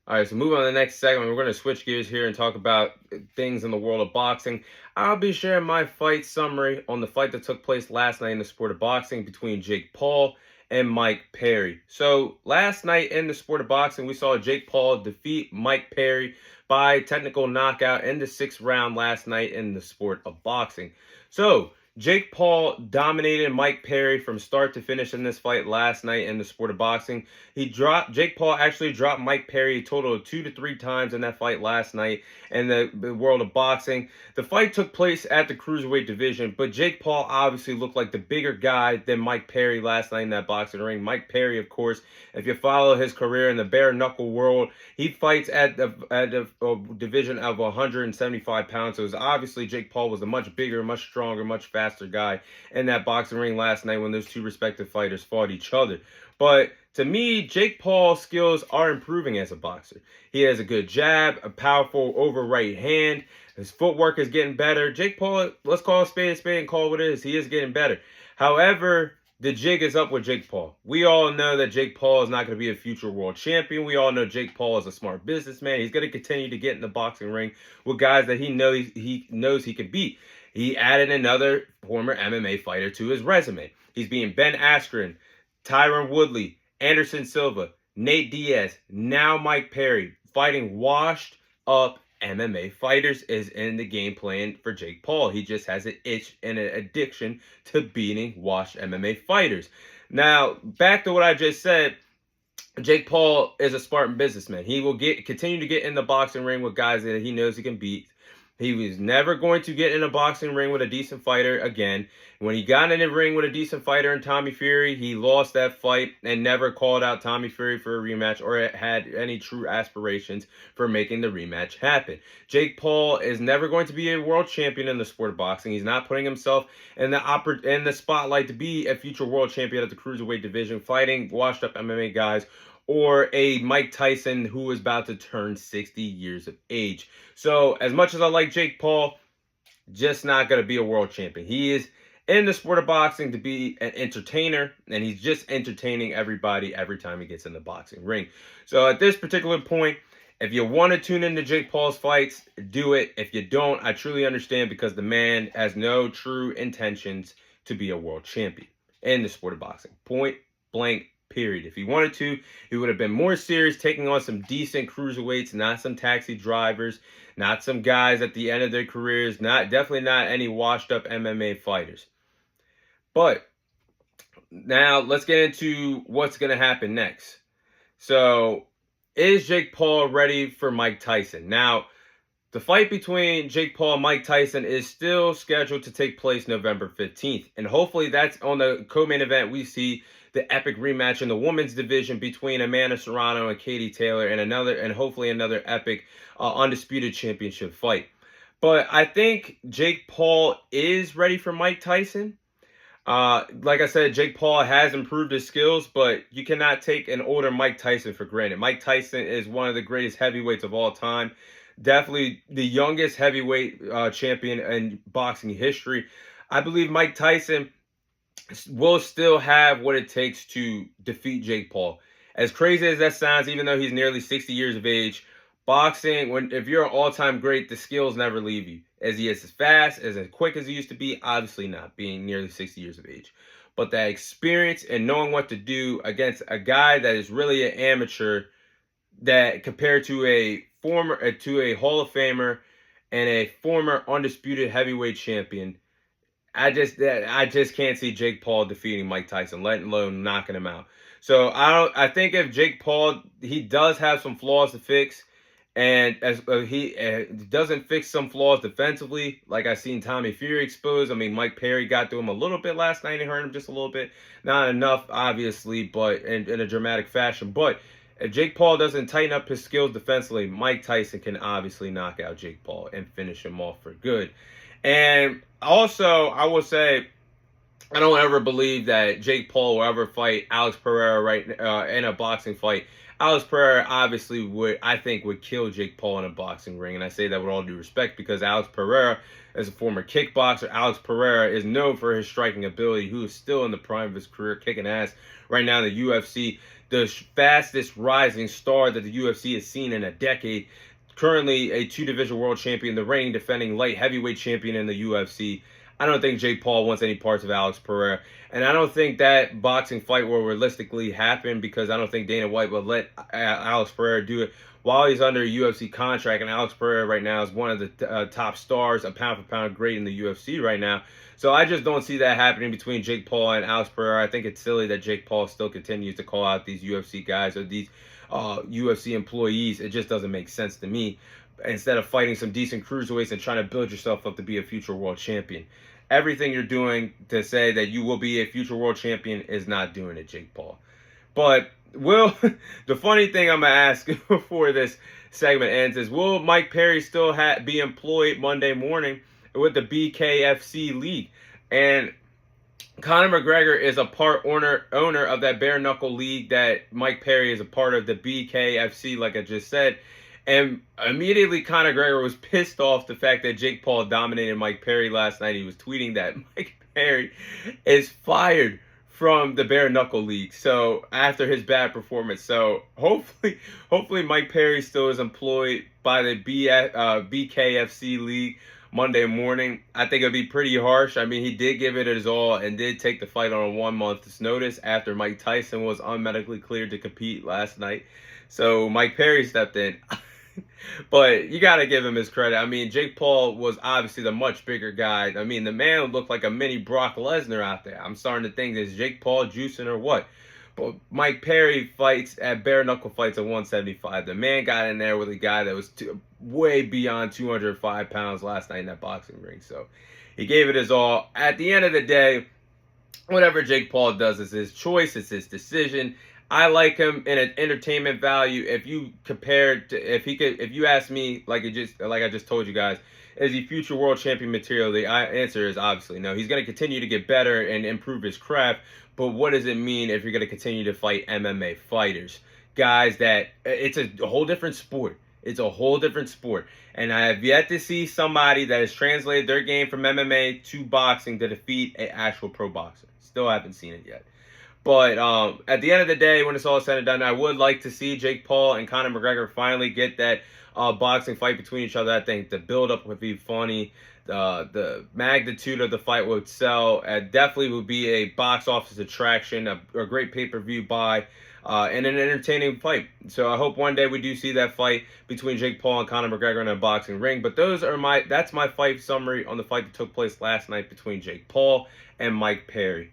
All right, so moving on to the next segment, we're going to switch gears here and talk about things in the world of boxing. I'll be sharing my fight summary on the fight that took place last night in the sport of boxing between Jake Paul and Mike Perry. So, last night in the sport of boxing, we saw Jake Paul defeat Mike Perry by technical knockout in the sixth round last night in the sport of boxing. So, Jake Paul dominated Mike Perry from start to finish in this fight last night in the sport of boxing. Jake Paul actually dropped Mike Perry a total of 2 to 3 times in that fight last night in the world of boxing. The fight took place at the cruiserweight division, but Jake Paul obviously looked like the bigger guy than Mike Perry last night in that boxing ring. Mike Perry, of course, if you follow his career in the bare knuckle world, he fights at the division of 175 pounds. So it was obviously Jake Paul was a much bigger, much stronger, much faster guy in that boxing ring last night when those two respective fighters fought each other. But to me, Jake Paul's skills are improving as a boxer. He has a good jab, a powerful over right hand. His footwork is getting better. Jake Paul, let's call a spade and call it what it is. He is getting better. However, the jig is up with Jake Paul. We all know that Jake Paul is not going to be a future world champion. We all know Jake Paul is a smart businessman. He's going to continue to get in the boxing ring with guys that he knows he can beat. He added another former MMA fighter to his resume. He's beating Ben Askren, Tyron Woodley, Anderson Silva, Nate Diaz, now Mike Perry. Fighting washed up MMA fighters is in the game plan for Jake Paul. He just has an itch and an addiction to beating washed MMA fighters. Now, back to what I just said, Jake Paul is a smart businessman. He will continue to get in the boxing ring with guys that he knows he can beat. He was never going to get in a boxing ring with a decent fighter again. When he got in the ring with a decent fighter in Tommy Fury, he lost that fight and never called out Tommy Fury for a rematch or had any true aspirations for making the rematch happen. Jake Paul is never going to be a world champion in the sport of boxing. He's not putting himself in the spotlight to be a future world champion at the cruiserweight division, fighting washed up MMA guys, or a Mike Tyson who is about to turn 60 years of age. So, as much as I like Jake Paul, just not going to be a world champion. He is in the sport of boxing to be an entertainer, and he's just entertaining everybody every time he gets in the boxing ring. So, at this particular point, if you want to tune into Jake Paul's fights, do it. If you don't, I truly understand, because the man has no true intentions to be a world champion in the sport of boxing. Point blank. Period. If he wanted to, he would have been more serious, taking on some decent cruiserweights, not some taxi drivers, not some guys at the end of their careers, definitely not any washed up MMA fighters. But now let's get into what's going to happen next. So, is Jake Paul ready for Mike Tyson? Now, the fight between Jake Paul and Mike Tyson is still scheduled to take place November 15th. And hopefully that's on the co-main event. We see the epic rematch in the women's division between Amanda Serrano and Katie Taylor, and hopefully another epic undisputed championship fight. But I think Jake Paul is ready for Mike Tyson. Like I said, Jake Paul has improved his skills, but you cannot take an older Mike Tyson for granted. Mike Tyson is one of the greatest heavyweights of all time. Definitely the youngest heavyweight champion in boxing history. I believe Mike Tyson will still have what it takes to defeat Jake Paul. As crazy as that sounds, even though he's nearly 60 years of age, boxing, if you're an all-time great, the skills never leave you. As he is as fast, as quick as he used to be, obviously not, being nearly 60 years of age. But that experience and knowing what to do against a guy that is really an amateur, that compared to a Hall of Famer and a former undisputed heavyweight champion, I just can't see Jake Paul defeating Mike Tyson, let alone knocking him out. So I think if Jake Paul, he does have some flaws to fix, and as he doesn't fix some flaws defensively, like I seen Tommy Fury expose. I mean, Mike Perry got to him a little bit last night and hurt him just a little bit, not enough, obviously, but in a dramatic fashion. But if Jake Paul doesn't tighten up his skills defensively, Mike Tyson can obviously knock out Jake Paul and finish him off for good. And also, I will say, I don't ever believe that Jake Paul will ever fight Alex Pereira in a boxing fight. Alex Pereira obviously would kill Jake Paul in a boxing ring, and I say that with all due respect, because Alex Pereira is a former kickboxer. Alex Pereira is known for his striking ability, who is still in the prime of his career, kicking ass right now in the UFC. the fastest rising star that the UFC has seen in a decade. Currently a 2-division world champion, the reigning defending light heavyweight champion in the UFC. I don't think Jake Paul wants any parts of Alex Pereira. And I don't think that boxing fight will realistically happen, because I don't think Dana White will let Alex Pereira do it while he's under a UFC contract. And Alex Pereira right now is one of the top stars, a pound-for-pound great in the UFC right now. So I just don't see that happening between Jake Paul and Alex Pereira. I think it's silly that Jake Paul still continues to call out these UFC guys or these UFC employees. It just doesn't make sense to me. Instead of fighting some decent cruiserweights and trying to build yourself up to be a future world champion. Everything you're doing to say that you will be a future world champion is not doing it, Jake Paul. But the funny thing I'm going to ask before this segment ends is, will Mike Perry still be employed Monday morning with the BKFC League? And Conor McGregor is a part owner of that bare knuckle league that Mike Perry is a part of, the BKFC, like I just said. And immediately Conor McGregor was pissed off the fact that Jake Paul dominated Mike Perry last night. He was tweeting that Mike Perry is fired from the bare knuckle league, so after his bad performance. So hopefully Mike Perry still is employed by the BKFC league Monday morning. I think it'd be pretty harsh. I mean, he did give it his all and did take the fight on a 1 month's notice after Mike Tyson was unmedically cleared to compete last night. So Mike Perry stepped in. But you got to give him his credit. I mean, Jake Paul was obviously the much bigger guy. I mean, the man looked like a mini Brock Lesnar out there. I'm starting to think, is Jake Paul juicing or what? But Mike Perry fights at bare knuckle fights at 175. The man got in there with a guy that was way beyond 205 pounds last night in that boxing ring. So he gave it his all. At the end of the day, whatever Jake Paul does is his choice. It's his decision. I like him in an entertainment value. If you compared to, if you ask me, like I just told you guys, is he future world champion material? The answer is obviously no. He's going to continue to get better and improve his craft. But what does it mean if you're going to continue to fight MMA fighters? Guys that, it's a whole different sport. It's a whole different sport. And I have yet to see somebody that has translated their game from MMA to boxing to defeat an actual pro boxer. Still haven't seen it yet. But at the end of the day, when it's all said and done, I would like to see Jake Paul and Conor McGregor finally get that boxing fight between each other. I think the build-up would be funny. The magnitude of the fight would sell. It definitely would be a box office attraction, a great pay-per-view buy, and an entertaining fight. So I hope one day we do see that fight between Jake Paul and Conor McGregor in a boxing ring. But that's my fight summary on the fight that took place last night between Jake Paul and Mike Perry.